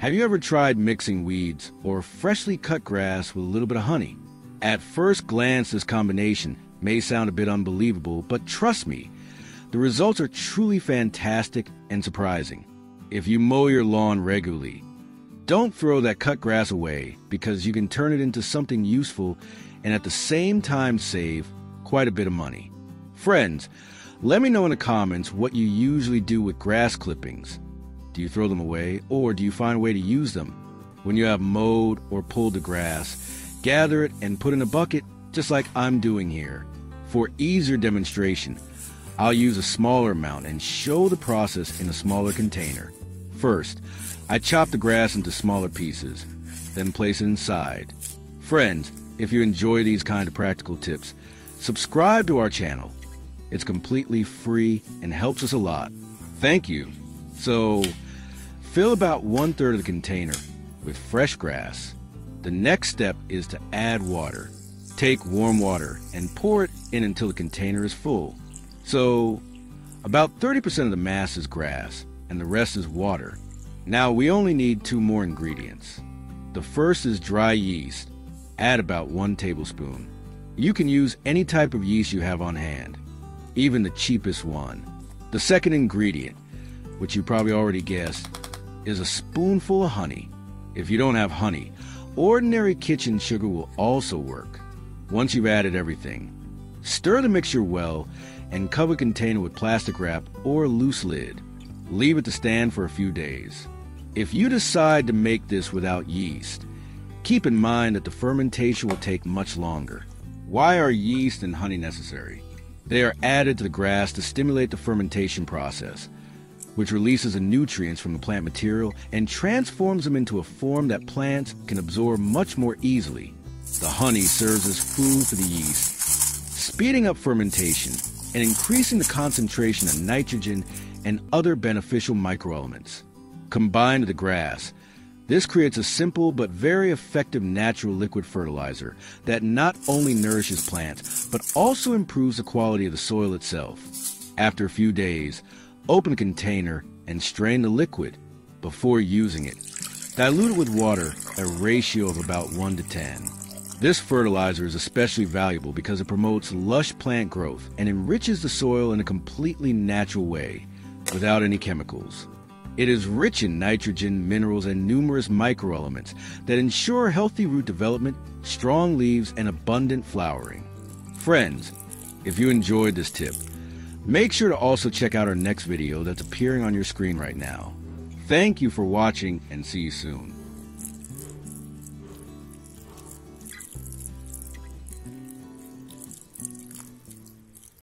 Have you ever tried mixing weeds or freshly cut grass with a little bit of honey? At first glance, this combination may sound a bit unbelievable, but trust me, the results are truly fantastic and surprising. If you mow your lawn regularly, don't throw that cut grass away, because you can turn it into something useful and at the same time save quite a bit of money. Friends, let me know in the comments what you usually do with grass clippings. Do you throw them away, or do you find a way to use them? When you have mowed or pulled the grass, gather it and put in a bucket, just like I'm doing here. For easier demonstration, I'll use a smaller amount and show the process in a smaller container. First, I chop the grass into smaller pieces, then place it inside. Friends, if you enjoy these kind of practical tips, subscribe to our channel. It's completely free and helps us a lot. Thank you. So, fill about 1/3 of the container with fresh grass. The next step is to add water. Take warm water and pour it in until the container is full. So, about 30% of the mass is grass, and the rest is water. Now we only need 2 more ingredients. The first is dry yeast. Add about 1 tablespoon. You can use any type of yeast you have on hand, even the cheapest one. The second ingredient, which you probably already guessed, is a spoonful of honey. If you don't have honey, ordinary kitchen sugar will also work. Once you've added everything, stir the mixture well and cover the container with plastic wrap or a loose lid. Leave it to stand for a few days. If you decide to make this without yeast, keep in mind that the fermentation will take much longer. Why are yeast and honey necessary? They are added to the grass to stimulate the fermentation process, which releases the nutrients from the plant material and transforms them into a form that plants can absorb much more easily. The honey serves as food for the yeast, speeding up fermentation and increasing the concentration of nitrogen and other beneficial microelements. Combined with the grass, this creates a simple but very effective natural liquid fertilizer that not only nourishes plants, but also improves the quality of the soil itself. After a few days, open the container and strain the liquid before using it. Dilute it with water, a ratio of about 1 to 10. This fertilizer is especially valuable because it promotes lush plant growth and enriches the soil in a completely natural way, without any chemicals. It is rich in nitrogen, minerals, and numerous microelements that ensure healthy root development, strong leaves, and abundant flowering. Friends, if you enjoyed this tip, make sure to also check out our next video that's appearing on your screen right now. Thank you for watching, and see you soon.